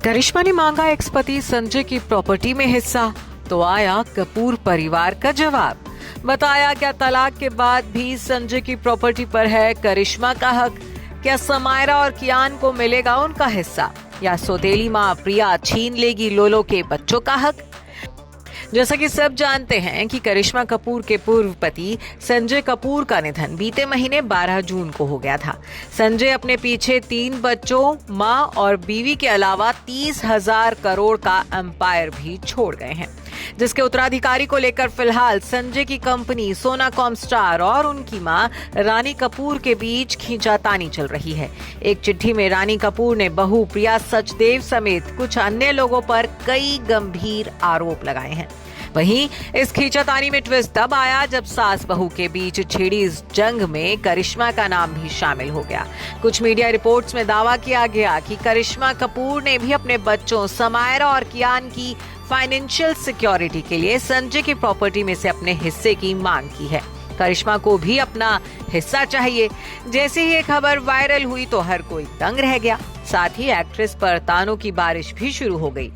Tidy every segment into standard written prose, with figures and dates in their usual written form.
करिश्मा ने मांगा एक्स पति संजय की प्रॉपर्टी में हिस्सा, तो आया कपूर परिवार का जवाब। बताया क्या तलाक के बाद भी संजय की प्रॉपर्टी पर है करिश्मा का हक? क्या समायरा और कियान को मिलेगा उनका हिस्सा, या सौतेली मां प्रिया छीन लेगी लोलो के बच्चों का हक? जैसा कि सब जानते हैं कि करिश्मा कपूर के पूर्व पति संजय कपूर का निधन बीते महीने 12 जून को हो गया था। संजय अपने पीछे 3 बच्चों, मां और बीवी के अलावा 30,000 करोड़ का एम्पायर भी छोड़ गए हैं, जिसके उत्तराधिकारी को लेकर फिलहाल संजय की कंपनी सोनाकॉम स्टार और उनकी मां रानी कपूर के बीच खींचातानी चल रही है। एक चिट्ठी में रानी कपूर ने बहू प्रिया सचदेव समेत कुछ अन्य लोगों पर कई गंभीर आरोप लगाए हैं। वहीं इस खींचातानी में ट्विस्ट तब आया जब सास बहू के बीच छिड़ी इस जंग में करिश्मा का नाम भी शामिल हो गया। कुछ मीडिया रिपोर्ट्स में दावा किया गया कि करिश्मा कपूर ने भी अपने बच्चों समायरा और कियान की फाइनेंशियल सिक्योरिटी के लिए संजय की प्रॉपर्टी में से अपने हिस्से की मांग की है। करिश्मा को भी अपना हिस्सा चाहिए। जैसे ही ये खबर वायरल हुई तो हर कोई दंग रह गया। साथ ही एक्ट्रेस पर तानों की बारिश भी शुरू हो गई।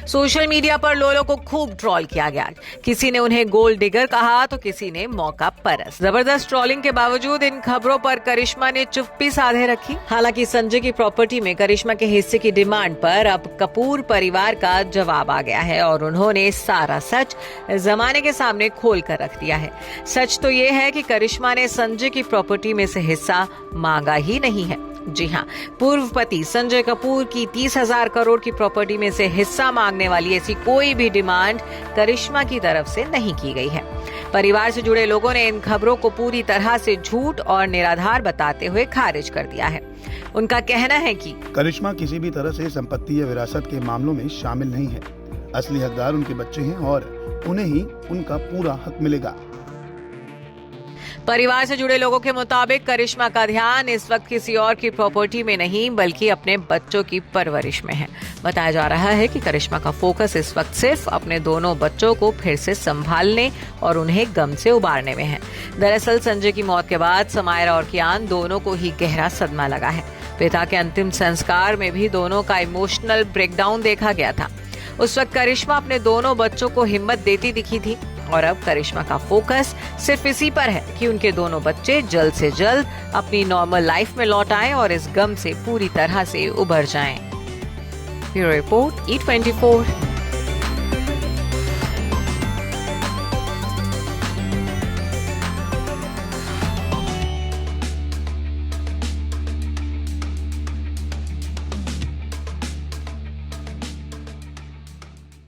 सोशल मीडिया पर लोलो को खूब ट्रोल किया गया। किसी ने उन्हें गोल्ड डिगर कहा तो किसी ने मौका परस। जबरदस्त ट्रोलिंग के बावजूद इन खबरों पर करिश्मा ने चुप्पी साधे रखी। हालांकि संजय की प्रॉपर्टी में करिश्मा के हिस्से की डिमांड पर अब कपूर परिवार का जवाब आ गया है और उन्होंने सारा सच जमाने के सामने खोल कर रख दिया है। सच तो ये है कि करिश्मा ने संजय की प्रॉपर्टी में से हिस्सा मांगा ही नहीं है। जी हाँ, पूर्व पति संजय कपूर की 30,000 करोड़ की प्रॉपर्टी में से हिस्सा मांगने वाली ऐसी कोई भी डिमांड करिश्मा की तरफ से नहीं की गई है। परिवार से जुड़े लोगों ने इन खबरों को पूरी तरह से झूठ और निराधार बताते हुए खारिज कर दिया है। उनका कहना है कि करिश्मा किसी भी तरह से संपत्ति या विरासत के मामलों में शामिल नहीं है। असली हकदार उनके बच्चे हैं और उन्हें ही उनका पूरा हक मिलेगा। परिवार से जुड़े लोगों के मुताबिक करिश्मा का ध्यान इस वक्त किसी और की प्रॉपर्टी में नहीं बल्कि अपने बच्चों की परवरिश में है। बताया जा रहा है कि करिश्मा का फोकस इस वक्त सिर्फ अपने दोनों बच्चों को फिर से संभालने और उन्हें गम से उबारने में है। दरअसल संजय की मौत के बाद समायरा और कियान दोनों को ही गहरा सदमा लगा है। पिता के अंतिम संस्कार में भी दोनों का इमोशनल ब्रेकडाउन देखा गया था। उस वक्त करिश्मा अपने दोनों बच्चों को हिम्मत देती दिखी थी और अब करिश्मा का फोकस सिर्फ इसी पर है कि उनके दोनों बच्चे जल्द से जल्द अपनी नॉर्मल लाइफ में लौट आएं और इस गम से पूरी तरह से उभर जाएं। Bureau report E24।